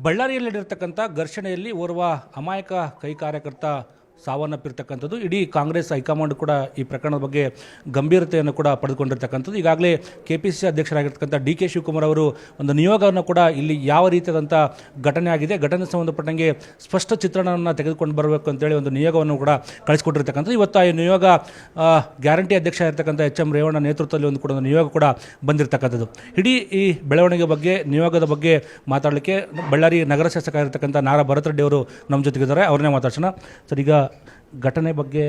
ಬಳ್ಳಾರಿಯಲ್ಲಿ ನಡೆದಿರ್ತಕ್ಕಂಥ ಘರ್ಷಣೆಯಲ್ಲಿ ಓರ್ವ ಅಮಾಯಕ ಕೈ ಕಾರ್ಯಕರ್ತ ಸಾವನ್ನಪ್ಪಿರ್ತಕ್ಕಂಥದ್ದು ಇಡೀ ಕಾಂಗ್ರೆಸ್ ಹೈಕಮಾಂಡ್ ಕೂಡ ಈ ಪ್ರಕರಣದ ಬಗ್ಗೆ ಗಂಭೀರತೆಯನ್ನು ಕೂಡ ಪಡೆದುಕೊಂಡಿರ್ತಕ್ಕಂಥದ್ದು. ಈಗಾಗಲೇ KPCC ಅಧ್ಯಕ್ಷರಾಗಿರ್ತಕ್ಕಂಥ DK ಶಿವಕುಮಾರ್ ಅವರು ಒಂದು ನಿಯೋಗವನ್ನು ಕೂಡ ಇಲ್ಲಿ ಯಾವ ರೀತಿಯಾದಂಥ ಘಟನೆ ಆಗಿದೆ, ಘಟನೆಗೆ ಸಂಬಂಧಪಟ್ಟಂಗೆ ಸ್ಪಷ್ಟ ಚಿತ್ರಣವನ್ನು ತೆಗೆದುಕೊಂಡು ಬರಬೇಕು ಅಂತೇಳಿ ಒಂದು ನಿಯೋಗವನ್ನು ಕೂಡ ಕಳಿಸಿಕೊಟ್ಟಿರ್ತಕ್ಕಂಥದ್ದು. ಇವತ್ತು ಆ ನಿಯೋಗ ಗ್ಯಾರಂಟಿ ಅಧ್ಯಕ್ಷ ಆಗಿರ್ತಕ್ಕಂಥ HM ರೇವಣ್ಣ ನೇತೃತ್ವದಲ್ಲಿ ಒಂದು ಕೂಡ ಒಂದು ನಿಯೋಗ ಕೂಡ ಬಂದಿರತಕ್ಕಂಥದ್ದು. ಇಡೀ ಈ ಬೆಳವಣಿಗೆ ಬಗ್ಗೆ, ನಿಯೋಗದ ಬಗ್ಗೆ ಮಾತಾಡಲಿಕ್ಕೆ ಬಳ್ಳಾರಿ ನಗರ ಶಾಸಕ ಆಗಿರ್ತಕ್ಕಂಥ ನಾರಾ ಭರತ್ ರೆಡ್ಡಿ ಅವರು ನಮ್ಮ ಜೊತೆಗಿದ್ದಾರೆ. ಅವ್ರನ್ನೇ ಮಾತಾಡ್ಸೋಣ. ಸರ್, ಈಗ ಘಟನೆ ಬಗ್ಗೆ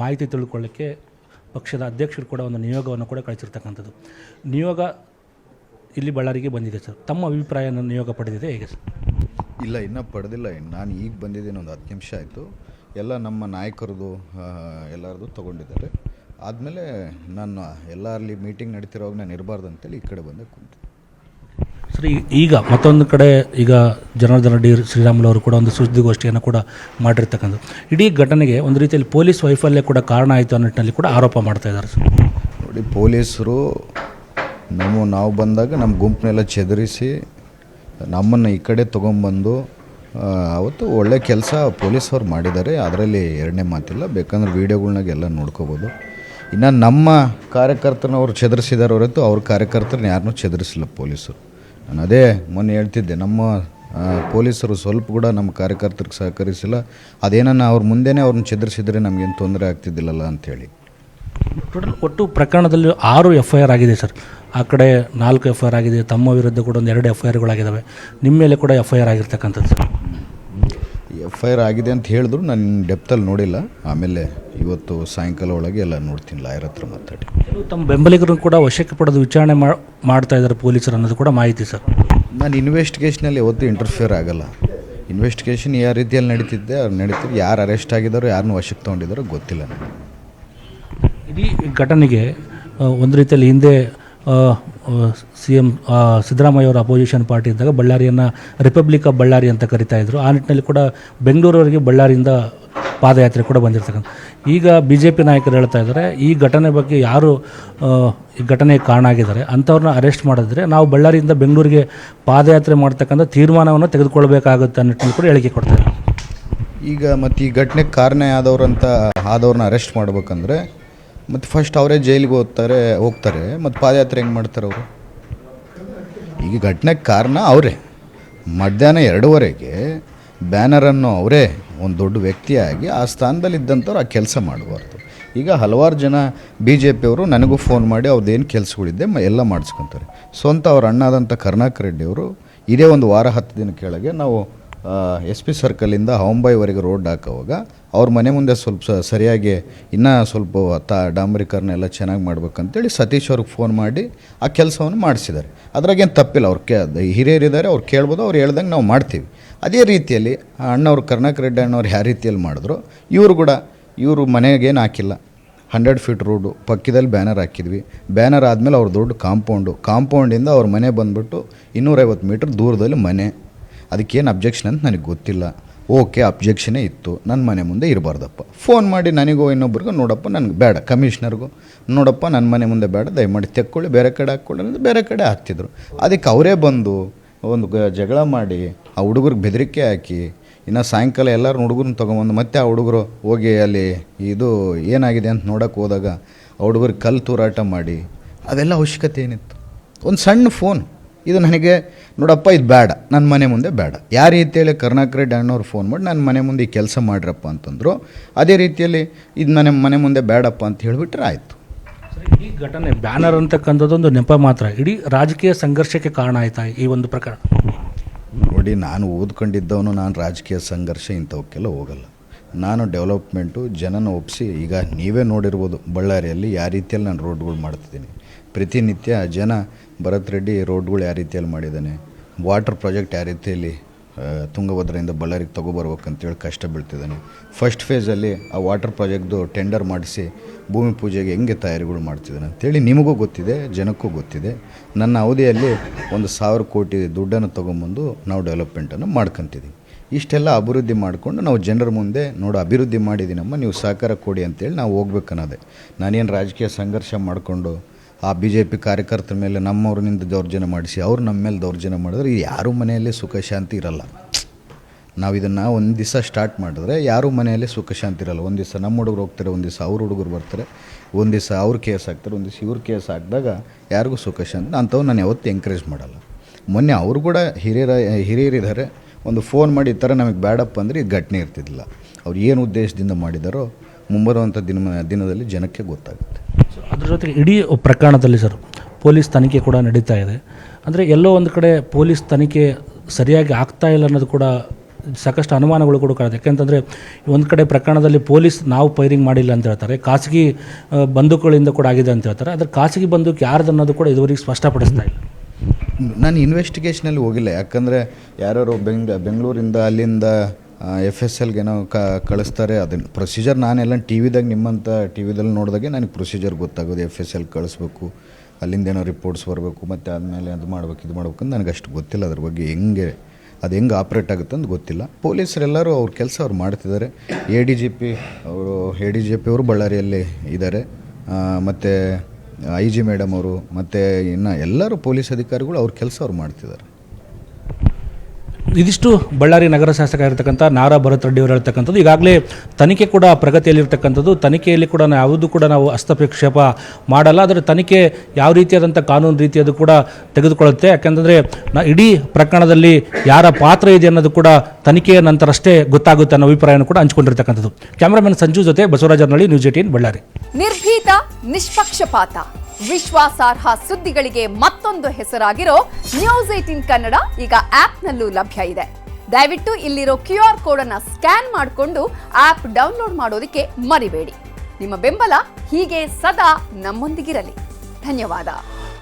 ಮಾಹಿತಿ ತಿಳ್ಕೊಳ್ಳಿಕ್ಕೆ ಪಕ್ಷದ ಅಧ್ಯಕ್ಷರು ಕೂಡ ಒಂದು ನಿಯೋಗವನ್ನು ಕೂಡ ಕಳಿಸಿರ್ತಕ್ಕಂಥದ್ದು. ನಿಯೋಗ ಇಲ್ಲಿ ಬಳ್ಳಾರಿಗೆ ಬಂದಿದೆ ಸರ್, ತಮ್ಮ ಅಭಿಪ್ರಾಯ ನಿಯೋಗ ಪಡೆದಿದೆ ಹೇಗೆ ಸರ್? ಇಲ್ಲ, ಇನ್ನೂ ಪಡೆದಿಲ್ಲ. ನಾನು ಈಗ ಬಂದಿದ್ದೇನೆ, ಒಂದು 10 ನಿಮಿಷ ಆಯಿತು. ಎಲ್ಲ ನಮ್ಮ ನಾಯಕರದು ಎಲ್ಲರದು ತೊಗೊಂಡಿದ್ದಾರೆ. ಆದಮೇಲೆ ನಾನು ಎಲ್ಲ ಅಲ್ಲಿ ಮೀಟಿಂಗ್ ನಡೀತಿರೋವಾಗ ನಾನು ಇರಬಾರ್ದು ಅಂತೇಳಿ ಈ ಕಡೆ ಬಂದೆ ಕುಂತು. ಸರಿ, ಈಗ ಮತ್ತೊಂದು ಕಡೆ ಈಗ ಜನಾರ್ದನ ಡಿ ಶ್ರೀರಾಮುಲು ಅವರು ಕೂಡ ಒಂದು ಸುದ್ದಿಗೋಷ್ಠಿಯನ್ನು ಕೂಡ ಮಾಡಿರ್ತಕ್ಕಂಥದ್ದು. ಇಡೀ ಘಟನೆಗೆ ಒಂದು ರೀತಿಯಲ್ಲಿ ಪೊಲೀಸ್ ವೈಫಲ್ಯ ಕೂಡ ಕಾರಣ ಆಯಿತು ಅನ್ನೋ ನಿಟ್ಟಿನಲ್ಲಿ ಕೂಡ ಆರೋಪ ಮಾಡ್ತಾ ಇದ್ದಾರೆ ಸರ್. ನೋಡಿ, ಪೊಲೀಸರು ನಾವು ಬಂದಾಗ ನಮ್ಮ ಗುಂಪನ್ನೆಲ್ಲ ಚೆದರಿಸಿ ನಮ್ಮನ್ನು ಈ ಕಡೆ ತೊಗೊಂಬಂದು ಅವತ್ತು ಒಳ್ಳೆ ಕೆಲಸ ಪೊಲೀಸವ್ರು ಮಾಡಿದ್ದಾರೆ. ಅದರಲ್ಲಿ ಎರಡನೇ ಮಾತಿಲ್ಲ. ಬೇಕಂದ್ರೆ ವೀಡಿಯೋಗಳ್ನಾಗೆಲ್ಲ ನೋಡ್ಕೋಬೋದು. ಇನ್ನು ನಮ್ಮ ಕಾರ್ಯಕರ್ತನವ್ರು ಚೆದರಿಸಿದಾರೆ ಹೊರತು ಅವ್ರ ಕಾರ್ಯಕರ್ತರನ್ನ ಯಾರನ್ನೂ ಚೆದರಿಸಿಲ್ಲ ಪೊಲೀಸರು. ನಾನು ಅದೇ ಮೊನ್ನೆ ಹೇಳ್ತಿದ್ದೆ, ನಮ್ಮ ಪೊಲೀಸರು ಸ್ವಲ್ಪ ಕೂಡ ನಮ್ಮ ಕಾರ್ಯಕರ್ತರಿಗೆ ಸಹಕರಿಸಿಲ್ಲ. ಅದೇನನ್ನ ಅವ್ರ ಮುಂದೆನೇ ಅವ್ರನ್ನ ಚೆದರಿಸಿದರೆ ನಮಗೇನು ತೊಂದರೆ ಆಗ್ತಿದ್ದಿಲ್ಲಲ್ಲ ಅಂಥೇಳಿ. ಟೋಟಲ್ ಒಟ್ಟು ಪ್ರಕರಣದಲ್ಲಿ 6 FIR ಆಗಿದೆ ಸರ್. ಆ ಕಡೆ 4 FIR ಆಗಿದೆ. ತಮ್ಮ ವಿರುದ್ಧ ಕೂಡ ಒಂದು 2 FIRಗಳಾಗಿದ್ದಾವೆ. ನಿಮ್ಮ ಮೇಲೆ ಕೂಡ FIR ಆಗಿರ್ತಕ್ಕಂಥದ್ದು ಸರ್. FIR ಆಗಿದೆ ಅಂತ ಹೇಳಿದ್ರು ನಾನು ಡೆಪ್ತಲ್ಲಿ ನೋಡಿಲ್ಲ. ಆಮೇಲೆ ಇವತ್ತು ಸಾಯಂಕಾಲ ಒಳಗೆ ಎಲ್ಲ ನೋಡ್ತೀನಿ, ಲಾಯರ್ ಹತ್ರ ಮಾತಾಡಿ. ತಮ್ಮ ಬೆಂಬಲಿಗರನ್ನು ಕೂಡ ವಶಕ್ಕೆ ಪಡೆದು ವಿಚಾರಣೆ ಮಾಡ್ತಾ ಇದ್ದಾರೆ ಪೊಲೀಸರು ಅನ್ನೋದು ಕೂಡ ಮಾಹಿತಿ ಸರ್. ನಾನು ಇನ್ವೆಸ್ಟಿಗೇಷನಲ್ಲಿ ಯಾವತ್ತೂ ಇಂಟರ್ಫಿಯರ್ ಆಗಲ್ಲ. ಇನ್ವೆಸ್ಟಿಗೇಷನ್ ಯಾವ ರೀತಿಯಲ್ಲಿ ನಡೀತಿದ್ದೆ ಅವ್ರು ನಡೀತಿದ್ದು. ಯಾರು ಅರೆಸ್ಟ್ ಆಗಿದ್ದಾರೋ, ಯಾರನ್ನೂ ವಶಕ್ಕೆ ತೊಗೊಂಡಿದ್ದಾರೋ ಗೊತ್ತಿಲ್ಲ ನನಗೆ. ಇಡೀ ಘಟನೆಗೆ ಒಂದು ರೀತಿಯಲ್ಲಿ ಹಿಂದೆ CM ಸಿದ್ದರಾಮಯ್ಯ ಅವರ ಅಪೋಸಿಷನ್ ಪಾರ್ಟಿ ಇದ್ದಾಗ ಬಳ್ಳಾರಿಯನ್ನು ರಿಪಬ್ಲಿಕ್ ಆಫ್ ಬಳ್ಳಾರಿ ಅಂತ ಕರಿತಾ ಇದ್ರು. ಆ ನಿಟ್ಟಿನಲ್ಲಿ ಕೂಡ ಬೆಂಗಳೂರವರೆಗೆ ಬಳ್ಳಾರಿಯಿಂದ ಪಾದಯಾತ್ರೆ ಕೂಡ ಬಂದಿರ್ತಕ್ಕಂಥ. ಈಗ BJP ನಾಯಕರು ಹೇಳ್ತಾ ಇದ್ದಾರೆ, ಈ ಘಟನೆ ಬಗ್ಗೆ ಯಾರು ಈ ಘಟನೆಗೆ ಕಾರಣ ಆಗಿದ್ದಾರೆ ಅಂಥವ್ರನ್ನ ಅರೆಸ್ಟ್ ಮಾಡಿದ್ರೆ ನಾವು ಬಳ್ಳಾರಿಯಿಂದ ಬೆಂಗಳೂರಿಗೆ ಪಾದಯಾತ್ರೆ ಮಾಡ್ತಕ್ಕಂಥ ತೀರ್ಮಾನವನ್ನು ತೆಗೆದುಕೊಳ್ಬೇಕಾಗುತ್ತೆ ಅನ್ನೋ ನಿಟ್ಟಿನಲ್ಲಿ ಕೂಡ ಹೇಳಿಕೆ ಕೊಡ್ತಾರೆ. ಈಗ ಮತ್ತು ಈ ಘಟನೆಗೆ ಕಾರಣ ಆದವ್ರನ್ನ ಅರೆಸ್ಟ್ ಮಾಡ್ಬೇಕಂದ್ರೆ ಮತ್ತು ಫಸ್ಟ್ ಅವರೇ ಜೈಲಿಗೆ ಹೋಗ್ತಾರೆ ಮತ್ತು ಪಾದಯಾತ್ರೆ ಹೆಂಗೆ ಮಾಡ್ತಾರೆ ಅವರು? ಈಗ ಘಟನೆಗೆ ಕಾರಣ ಅವರೇ. ಮಧ್ಯಾಹ್ನ 2:15 ಬ್ಯಾನರನ್ನು ಅವರೇ ಒಂದು ದೊಡ್ಡ ವ್ಯಕ್ತಿಯಾಗಿ ಆ ಸ್ಥಾನದಲ್ಲಿ ಇದ್ದಂಥವ್ರು ಆ ಕೆಲಸ ಮಾಡಬಾರ್ದು. ಈಗ ಹಲವಾರು ಜನ BJP ಅವರು ನನಗೂ ಫೋನ್ ಮಾಡಿ ಅವ್ರದ್ದೇನು ಕೆಲಸಗಳಿದ್ದೆ ಎಲ್ಲ ಮಾಡಿಸ್ಕೊತಾರೆ. ಸ್ವಂತ ಅವ್ರ ಅಣ್ಣ ಆದಂಥ ಕರುಣಾಕರ್ ರೆಡ್ಡಿ ಅವರು ಇದೇ ಒಂದು ವಾರ 10 ದಿನ ಕೆಳಗೆ ನಾವು SP ಸರ್ಕಲಿಂದ ಹಂಬಾಯಿವರೆಗೆ ರೋಡ್ ಹಾಕೋವಾಗ ಅವ್ರ ಮನೆ ಮುಂದೆ ಸ್ವಲ್ಪ ಸರಿಯಾಗಿ ಇನ್ನೂ ಸ್ವಲ್ಪ ಡಾಂಬರೀಕರಣ ಎಲ್ಲ ಚೆನ್ನಾಗಿ ಮಾಡ್ಬೇಕಂತೇಳಿ ಸತೀಶ್ ಅವ್ರಿಗೆ ಫೋನ್ ಮಾಡಿ ಆ ಕೆಲಸವನ್ನು ಮಾಡಿಸಿದ್ದಾರೆ. ಅದ್ರಾಗೇನು ತಪ್ಪಿಲ್ಲ. ಅವ್ರು ಹಿರಿಯರಿದ್ದಾರೆ, ಅವ್ರು ಕೇಳ್ಬೋದು, ಅವ್ರು ಹೇಳ್ದಂಗೆ ನಾವು ಮಾಡ್ತೀವಿ. ಅದೇ ರೀತಿಯಲ್ಲಿ ಅಣ್ಣವ್ರು ಕರುಣಾಕರ್ ರೆಡ್ಡಿ ಅಣ್ಣವ್ರು ಯಾವ ರೀತಿಯಲ್ಲಿ ಮಾಡಿದ್ರು ಇವರು ಮನೆಗೇನು ಹಾಕಿಲ್ಲ. 100 ಫೀಟ್ ರೋಡು ಪಕ್ಕದಲ್ಲಿ ಬ್ಯಾನರ್ ಹಾಕಿದ್ವಿ. ಬ್ಯಾನರ್ ಆದಮೇಲೆ ಅವ್ರ ದೊಡ್ಡ ಕಾಂಪೌಂಡಿಂದ ಅವ್ರ ಮನೆ ಬಂದುಬಿಟ್ಟು 250 ಮೀಟ್ರ್ ದೂರದಲ್ಲಿ ಮನೆ. ಅದಕ್ಕೇನು ಅಬ್ಜೆಕ್ಷನ್ ಅಂತ ನನಗೆ ಗೊತ್ತಿಲ್ಲ. ಓಕೆ, ಅಬ್ಜೆಕ್ಷನೇ ಇತ್ತು. ನನ್ನ ಮನೆ ಮುಂದೆ ಇರಬಾರ್ದಪ್ಪ. ಫೋನ್ ಮಾಡಿ ನನಗೂ ಇನ್ನೊಬ್ರಿಗೂ, ನೋಡಪ್ಪ ನನಗೆ ಬೇಡ, ಕಮಿಷ್ನರ್ಗೂ ನೋಡಪ್ಪ ನನ್ನ ಮನೆ ಮುಂದೆ ಬೇಡ, ದಯಮಾಡಿ ತೆಕ್ಕೊಳ್ಳಿ, ಬೇರೆ ಕಡೆ ಹಾಕ್ಕೊಳ್ಳಿ ಅಂದರೆ ಬೇರೆ ಕಡೆ ಹಾಕ್ತಿದ್ರು. ಅದಕ್ಕೆ ಅವರೇ ಬಂದು ಒಂದು ಜಗಳ ಮಾಡಿ ಆ ಹುಡುಗರಿಗೆ ಬೆದರಿಕೆ ಹಾಕಿ ಇನ್ನು ಸಾಯಂಕಾಲ ಎಲ್ಲರೂ ಹುಡುಗರನ್ನ ತೊಗೊಂಬಂದು ಮತ್ತೆ ಆ ಹುಡುಗರು ಹೋಗಿ ಅಲ್ಲಿ ಇದು ಏನಾಗಿದೆ ಅಂತ ನೋಡೋಕೆ ಹೋದಾಗ ಆ ಹುಡುಗರಿಗೆ ಕಲ್ಲು ತೂರಾಟ ಮಾಡಿ ಅವೆಲ್ಲ ಅವಶ್ಯಕತೆ ಏನಿತ್ತು? ಒಂದು ಸಣ್ಣ ಫೋನ್, ಇದು ನನಗೆ ನೋಡಪ್ಪ ಇದು ಬೇಡ, ನನ್ನ ಮನೆ ಮುಂದೆ ಬೇಡ. ಯಾವ ರೀತಿಯಲ್ಲಿ ಕರುಣಾಕರ್ ರೆಡ್ಡಿ ಅಣ್ಣವ್ರು ಫೋನ್ ಮಾಡಿ ನನ್ನ ಮನೆ ಮುಂದೆ ಈ ಕೆಲಸ ಮಾಡ್ರಪ್ಪ ಅಂತಂದರು. ಅದೇ ರೀತಿಯಲ್ಲಿ ಇದು ನನ್ನ ಮನೆ ಮುಂದೆ ಬೇಡಪ್ಪ ಅಂತ ಹೇಳಿಬಿಟ್ರೆ ಆಯಿತು. ಈ ಘಟನೆ ಬ್ಯಾನರ್ ಅಂತಕ್ಕಂಥದ್ದೊಂದು ನೆಪ ಮಾತ್ರ ಇಡೀ ರಾಜಕೀಯ ಸಂಘರ್ಷಕ್ಕೆ ಕಾರಣ ಆಯ್ತಾ ಈ ಒಂದು ಪ್ರಕರಣ? ನೋಡಿ, ನಾನು ಓದ್ಕೊಂಡಿದ್ದವನು, ನಾನು ರಾಜಕೀಯ ಸಂಘರ್ಷ ಇಂಥವಕ್ಕೆಲ್ಲ ಹೋಗಲ್ಲ. ನಾನು ಡೆವಲಪ್ಮೆಂಟು ಜನನ ಒಪ್ಪಿಸಿ, ಈಗ ನೀವೇ ನೋಡಿರ್ಬೋದು ಬಳ್ಳಾರಿಯಲ್ಲಿ ಯಾವ ರೀತಿಯಲ್ಲಿ ನಾನು ರೋಡ್ಗಳು ಮಾಡ್ತಿದ್ದೀನಿ. ಪ್ರತಿನಿತ್ಯ ಜನ ಭರತ್ ರೆಡ್ಡಿ ರೋಡ್ಗಳು ಯಾವ ರೀತಿಯಲ್ಲಿ ಮಾಡಿದ್ದಾನೆ, ವಾಟರ್ ಪ್ರಾಜೆಕ್ಟ್ ಯಾವ ರೀತಿಯಲ್ಲಿ ತುಂಗಭದ್ರೆಯಿಂದ ಬಳ್ಳಾರಿಗೆ ತೊಗೊಬರ್ಬೇಕಂತೇಳಿ ಕಷ್ಟ ಬೀಳ್ತಿದ್ದಾನೆ. ಫಸ್ಟ್ ಫೇಸಲ್ಲಿ ಆ ವಾಟರ್ ಪ್ರಾಜೆಕ್ಟ್ದು ಟೆಂಡರ್ ಮಾಡಿಸಿ ಭೂಮಿ ಪೂಜೆಗೆ ಹೆಂಗೆ ತಯಾರಿಗಳು ಮಾಡ್ತಿದ್ದಾನೆ ಅಂತೇಳಿ ನಿಮಗೂ ಗೊತ್ತಿದೆ, ಜನಕ್ಕೂ ಗೊತ್ತಿದೆ. ನನ್ನ ಅವಧಿಯಲ್ಲಿ 1,000 ಕೋಟಿ ದುಡ್ಡನ್ನು ತೊಗೊಂಬಂದು ನಾವು ಡೆವಲಪ್ಮೆಂಟನ್ನು ಮಾಡ್ಕೊತಿದ್ದೀವಿ. ಇಷ್ಟೆಲ್ಲ ಅಭಿವೃದ್ಧಿ ಮಾಡಿಕೊಂಡು ನಾವು ಜನರ ಮುಂದೆ ಅಭಿವೃದ್ಧಿ ಮಾಡಿದ್ದೀನಮ್ಮ, ನೀವು ಸಹಕಾರ ಕೊಡಿ ಅಂತೇಳಿ ನಾವು ಹೋಗ್ಬೇಕನ್ನೋದೆ. ನಾನೇನು ರಾಜಕೀಯ ಸಂಘರ್ಷ ಮಾಡಿಕೊಂಡು ಆ BJP ಕಾರ್ಯಕರ್ತರ ಮೇಲೆ ನಮ್ಮವ್ರನಿಂದ ದೌರ್ಜನ್ಯ ಮಾಡಿಸಿ ಅವ್ರು ನಮ್ಮ ಮೇಲೆ ದೌರ್ಜನ್ಯ ಮಾಡಿದ್ರೆ ಯಾರೂ ಮನೆಯಲ್ಲಿ ಸುಖ ಶಾಂತಿ ಇರಲ್ಲ. ನಾವು ಇದನ್ನು ಒಂದು ದಿವಸ ಸ್ಟಾರ್ಟ್ ಮಾಡಿದ್ರೆ ಯಾರೂ ಮನೆಯಲ್ಲಿ ಸುಖ ಶಾಂತಿ ಇರಲ್ಲ. ಒಂದು ದಿವಸ ನಮ್ಮ ಹುಡುಗರು ಹೋಗ್ತಾರೆ, ಒಂದು ದಿವಸ ಅವ್ರ ಹುಡುಗರು ಬರ್ತಾರೆ, ಒಂದು ದಿವಸ ಅವ್ರು ಕೇಸ್ ಹಾಕ್ತಾರೆ, ಒಂದು ದಿವಸ ಇವ್ರು ಕೇಸ್ ಹಾಕಿದಾಗ ಯಾರಿಗೂ ಸುಖ ಶಾಂತಿ ಅಂಥವು ನಾನು ಯಾವತ್ತೂ ಎಂಕರೇಜ್ ಮಾಡಲ್ಲ. ಮೊನ್ನೆ ಅವರು ಕೂಡ ಹಿರಿಯರಿದ್ದಾರೆ, ಒಂದು ಫೋನ್ ಮಾಡಿ ಈ ಥರ ನಮಗೆ ಬೇಡಪ್ಪ ಅಂದರೆ ಇದು ಘಟನೆ ಇರ್ತಿದ್ದಿಲ್ಲ. ಅವ್ರು ಏನು ಉದ್ದೇಶದಿಂದ ಮಾಡಿದಾರೋ ಮುಂಬರುವಂಥ ದಿನದಲ್ಲಿ ಜನಕ್ಕೆ ಗೊತ್ತಾಗುತ್ತೆ. ಅದ್ರ ಜೊತೆಗೆ ಇಡೀ ಪ್ರಕರಣದಲ್ಲಿ ಸರ್ ಪೊಲೀಸ್ ತನಿಖೆ ಕೂಡ ನಡೀತಾ ಇದೆ. ಅಂದರೆ ಎಲ್ಲೋ ಒಂದು ಕಡೆ ಪೊಲೀಸ್ ತನಿಖೆ ಸರಿಯಾಗಿ ಆಗ್ತಾ ಇಲ್ಲ ಅನ್ನೋದು ಕೂಡ ಸಾಕಷ್ಟು ಅನುಮಾನಗಳು ಕೂಡ ಕಾಣುತ್ತೆ. ಯಾಕೆಂತಂದರೆ ಒಂದು ಕಡೆ ಪ್ರಕರಣದಲ್ಲಿ ಪೊಲೀಸ್ ನಾವು ಫೈರಿಂಗ್ ಮಾಡಿಲ್ಲ ಅಂತ ಹೇಳ್ತಾರೆ, ಖಾಸಗಿ ಬಂದೂಕುಗಳಿಂದ ಕೂಡ ಆಗಿದೆ ಅಂತ ಹೇಳ್ತಾರೆ. ಆದರೆ ಖಾಸಗಿ ಬಂದೂಕು ಯಾರ್ದು ಅನ್ನೋದು ಕೂಡ ಇದುವರೆಗೆ ಸ್ಪಷ್ಟಪಡಿಸ್ತಾ ಇಲ್ಲ. ನಾನು ಇನ್ವೆಸ್ಟಿಗೇಷನಲ್ಲಿ ಹೋಗಿಲ್ಲ, ಯಾಕಂದರೆ ಯಾರ್ಯಾರು ಬೆಂಗಳೂರಿಂದ ಅಲ್ಲಿಂದ FSLಗೆ ಏನೋ ಕಳಿಸ್ತಾರೆ. ಅದನ್ನು ಪ್ರೊಸೀಜರ್ ನಾನೆಲ್ಲ ನಿಮ್ಮಂಥ ಟಿ ವಿದಲ್ಲಿ ನೋಡಿದಾಗೆ ನನಗೆ ಪ್ರೊಸೀಜರ್ ಗೊತ್ತಾಗೋದು. FSL ಕಳಿಸ್ಬೇಕು, ಅಲ್ಲಿಂದ ಏನೋ ರಿಪೋರ್ಟ್ಸ್ ಬರಬೇಕು, ಮತ್ತು ಆದಮೇಲೆ ಅದು ಮಾಡ್ಬೇಕು ಇದು ಮಾಡ್ಬೇಕು ಅಂತ ನನಗೆ ಅಷ್ಟು ಗೊತ್ತಿಲ್ಲ. ಅದ್ರ ಬಗ್ಗೆ ಅದು ಹೆಂಗೆ ಆಪ್ರೇಟ್ ಆಗುತ್ತೆ ಅಂತ ಗೊತ್ತಿಲ್ಲ. ಪೊಲೀಸರೆಲ್ಲರೂ ಅವ್ರ ಕೆಲಸ ಅವ್ರು ಮಾಡ್ತಿದ್ದಾರೆ. ADGP ಅವರು ಬಳ್ಳಾರಿಯಲ್ಲಿ ಇದ್ದಾರೆ, ಮತ್ತು IG ಮೇಡಮ್ ಅವರು, ಮತ್ತು ಇನ್ನು ಎಲ್ಲರೂ ಪೊಲೀಸ್ ಅಧಿಕಾರಿಗಳು ಅವ್ರ ಕೆಲಸ ಅವ್ರು ಮಾಡ್ತಿದ್ದಾರೆ. ಇದಿಷ್ಟು ಬಳ್ಳಾರಿ ನಗರ ಶಾಸಕ ಇರತಕ್ಕಂಥ ನಾರಾ ಭರತ್ ರೆಡ್ಡಿ ಅವರು ಹೇಳ್ತಕ್ಕಂಥದ್ದು. ಈಗಾಗಲೇ ತನಿಖೆ ಕೂಡ ಪ್ರಗತಿಯಲ್ಲಿರ್ತಕ್ಕಂಥದ್ದು. ತನಿಖೆಯಲ್ಲಿ ಕೂಡ ಯಾವುದೂ ಕೂಡ ನಾವು ಹಸ್ತಕ್ಷೇಪ ಮಾಡಲ್ಲ. ಆದರೆ ತನಿಖೆ ಯಾವ ರೀತಿಯಾದಂಥ ಕಾನೂನು ರೀತಿಯದು ಕೂಡ ತೆಗೆದುಕೊಳ್ಳುತ್ತೆ. ಯಾಕೆಂತಂದರೆ ಇಡೀ ಪ್ರಕರಣದಲ್ಲಿ ಯಾರ ಪಾತ್ರ ಇದೆ ಅನ್ನೋದು ಕೂಡ ತನಿಖೆಯ ನಂತರ ಅಷ್ಟೇ ಗೊತ್ತಾಗುತ್ತೆ ಅನ್ನೋ ಅಭಿಪ್ರಾಯವನ್ನು ಕೂಡ ಹಂಚಿಕೊಂಡಿರ್ತಕ್ಕಂಥದ್ದು. ಕ್ಯಾಮರಾಮನ್ ಸಂಜು ಜೊತೆ ಬಸವರಾಜ್ ಅರ್ನಳ್ಳಿ, ನ್ಯೂಸ್ 18 ಬಳ್ಳಾರಿ. ನಿರ್ಭೀತ, ನಿಷ್ಪಕ್ಷಪಾತ, ವಿಶ್ವಾಸಾರ್ಹ ಸುದ್ದಿಗಳಿಗೆ ಮತ್ತೊಂದು ಹೆಸರಾಗಿರೋ ನ್ಯೂಸ್ 18 ಕನ್ನಡ ಈಗ ಆಪ್ನಲ್ಲೂ ಲಭ್ಯ ಇದೆ. ದಯವಿಟ್ಟು ಇಲ್ಲಿರೋ QR ಕೋಡ್ ಅನ್ನ ಸ್ಕ್ಯಾನ್ ಮಾಡಿಕೊಂಡು ಆಪ್ ಡೌನ್ಲೋಡ್ ಮಾಡೋದಕ್ಕೆ ಮರಿಬೇಡಿ. ನಿಮ್ಮ ಬೆಂಬಲ ಹೀಗೆ ಸದಾ ನಮ್ಮೊಂದಿಗಿರಲಿ. ಧನ್ಯವಾದ.